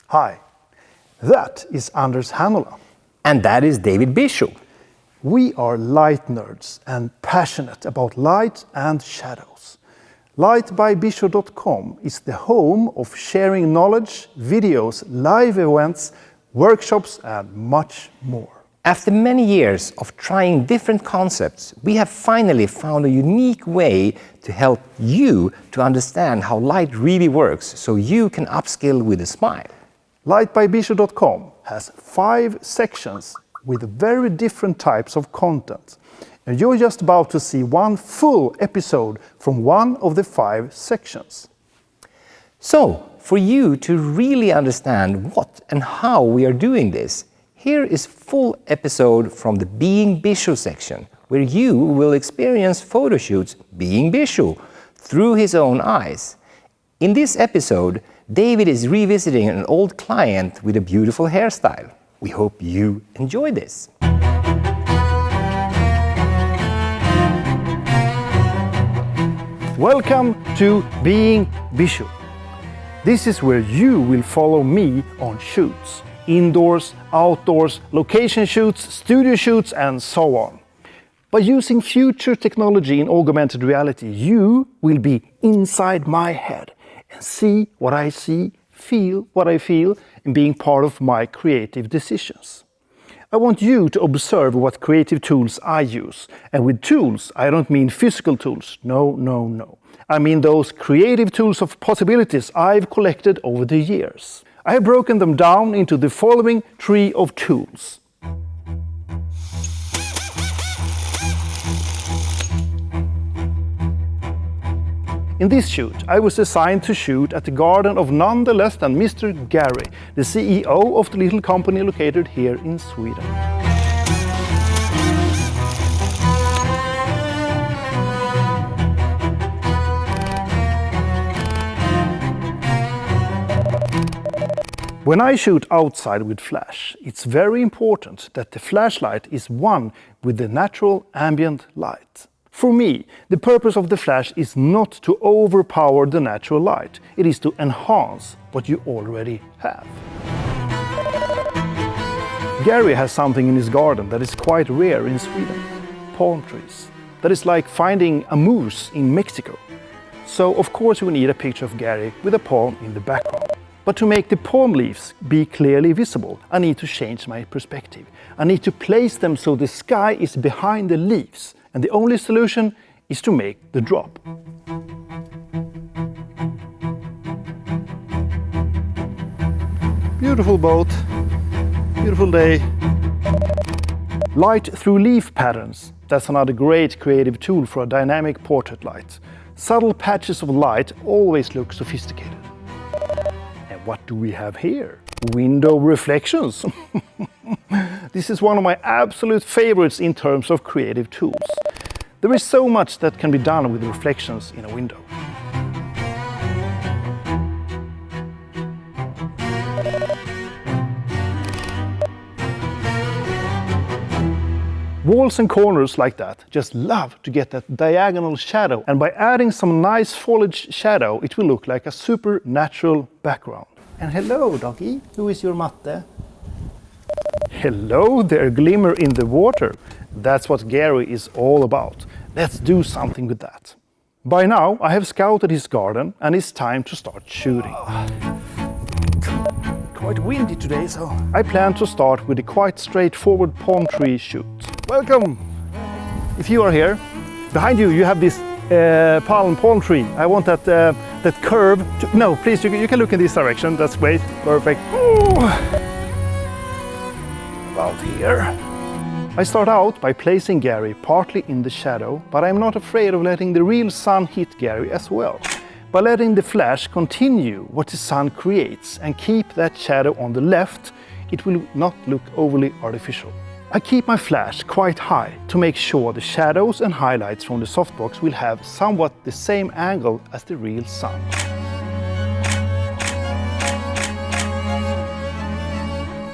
Hi, that is Anders Hanola. And that is David Bichot. We are light nerds and passionate about light and shadows. LightByBicho.com is the home of sharing knowledge, videos, live events, workshops and much more. After many years of trying different concepts, we have finally found a unique way to help you to understand how light really works so you can upskill with a smile. LightByBicho.com has 5 sections with very different types of content. And you're just about to see one full episode from one of the 5 sections. So, for you to really understand what and how we are doing this, here is full episode from the Being Bichot section, where you will experience photo shoots being Bichot through his own eyes. In this episode, David is revisiting an old client with a beautiful hairstyle. We hope you enjoy this. Welcome to Being Bichot. This is where you will follow me on shoots. Indoors, outdoors, location shoots, studio shoots and so on. By using future technology in augmented reality, you will be inside my head and see what I see, feel what I feel, and being part of my creative decisions. I want you to observe what creative tools I use. And with tools, I don't mean physical tools. No. I mean those creative tools of possibilities I've collected over the years. I have broken them down into the following tree of tools. In this shoot, I was assigned to shoot at the garden of none the less than Mr. Gary, the CEO of the little company located here in Sweden. When I shoot outside with flash, it's very important that the flashlight is one with the natural ambient light. For me, the purpose of the flash is not to overpower the natural light. It is to enhance what you already have. Gary has something in his garden that is quite rare in Sweden. Palm trees. That is like finding a moose in Mexico. So of course we need a picture of Gary with a palm in the background. But to make the palm leaves be clearly visible, I need to change my perspective. I need to place them so the sky is behind the leaves. And the only solution is to make the drop. Beautiful boat, beautiful day. Light through leaf patterns. That's another great creative tool for a dynamic portrait light. Subtle patches of light always look sophisticated. And what do we have here? Window reflections. This is one of my absolute favorites in terms of creative tools. There is so much that can be done with reflections in a window. Walls and corners like that just love to get that diagonal shadow, and by adding some nice foliage shadow, it will look like a supernatural background. And hello, doggy. Who is your matte? Hello there, glimmer in the water. That's what Gary is all about. Let's do something with that. By now, I have scouted his garden and it's time to start shooting. Quite windy today, so I plan to start with a quite straightforward palm tree shoot. Welcome! If you are here, behind you, you have this palm tree. I want that curve to, no, please, you can look in this direction. That's great. Perfect. Ooh. About here. I start out by placing Gary partly in the shadow, but I'm not afraid of letting the real sun hit Gary as well. By letting the flash continue what the sun creates and keep that shadow on the left, it will not look overly artificial. I keep my flash quite high to make sure the shadows and highlights from the softbox will have somewhat the same angle as the real sun.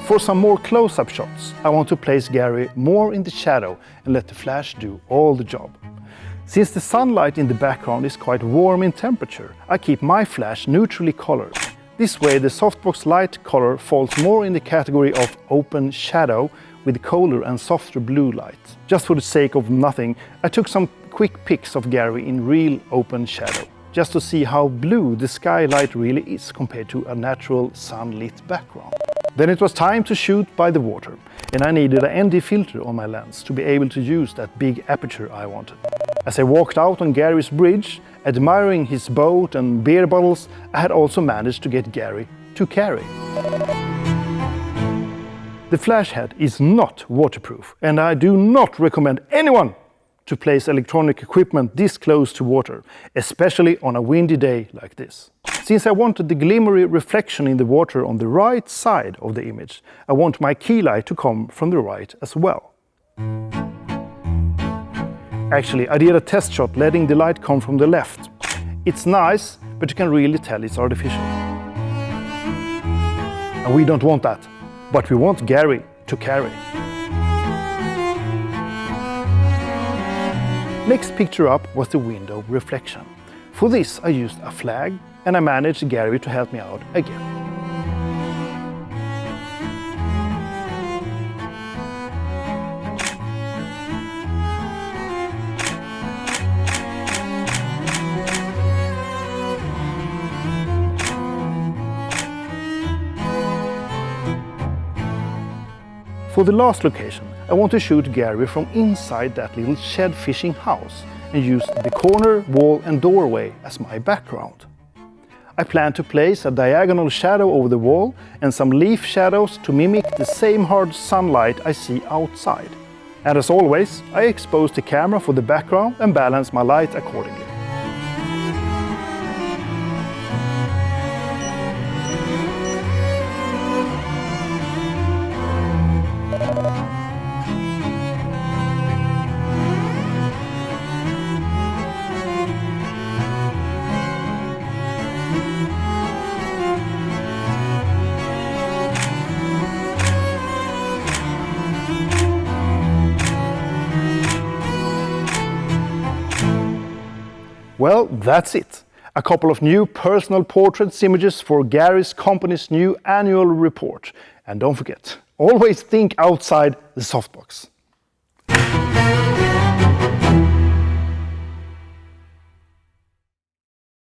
For some more close-up shots, I want to place Gary more in the shadow and let the flash do all the job. Since the sunlight in the background is quite warm in temperature, I keep my flash neutrally colored. This way the softbox light color falls more in the category of open shadow with colder and softer blue light. Just for the sake of nothing, I took some quick pics of Gary in real open shadow, just to see how blue the skylight really is compared to a natural sunlit background. Then it was time to shoot by the water, and I needed an ND filter on my lens to be able to use that big aperture I wanted. As I walked out on Gary's bridge, admiring his boat and beer bottles, I had also managed to get Gary to carry. The flash head is not waterproof, and I do not recommend anyone to place electronic equipment this close to water, especially on a windy day like this. Since I wanted the glimmery reflection in the water on the right side of the image, I want my key light to come from the right as well. Actually, I did a test shot letting the light come from the left. It's nice, but you can really tell it's artificial. And we don't want that, but we want Gary to carry. Next picture up was the window reflection. For this I used a flag, and I managed Gary to help me out again. For the last location, I want to shoot Gary from inside that little shed fishing house and use the corner, wall and doorway as my background. I plan to place a diagonal shadow over the wall and some leaf shadows to mimic the same hard sunlight I see outside. And as always, I expose the camera for the background and balance my light accordingly. Well, that's it. A couple of new personal portraits images for Gary's company's new annual report. And don't forget, always think outside the softbox.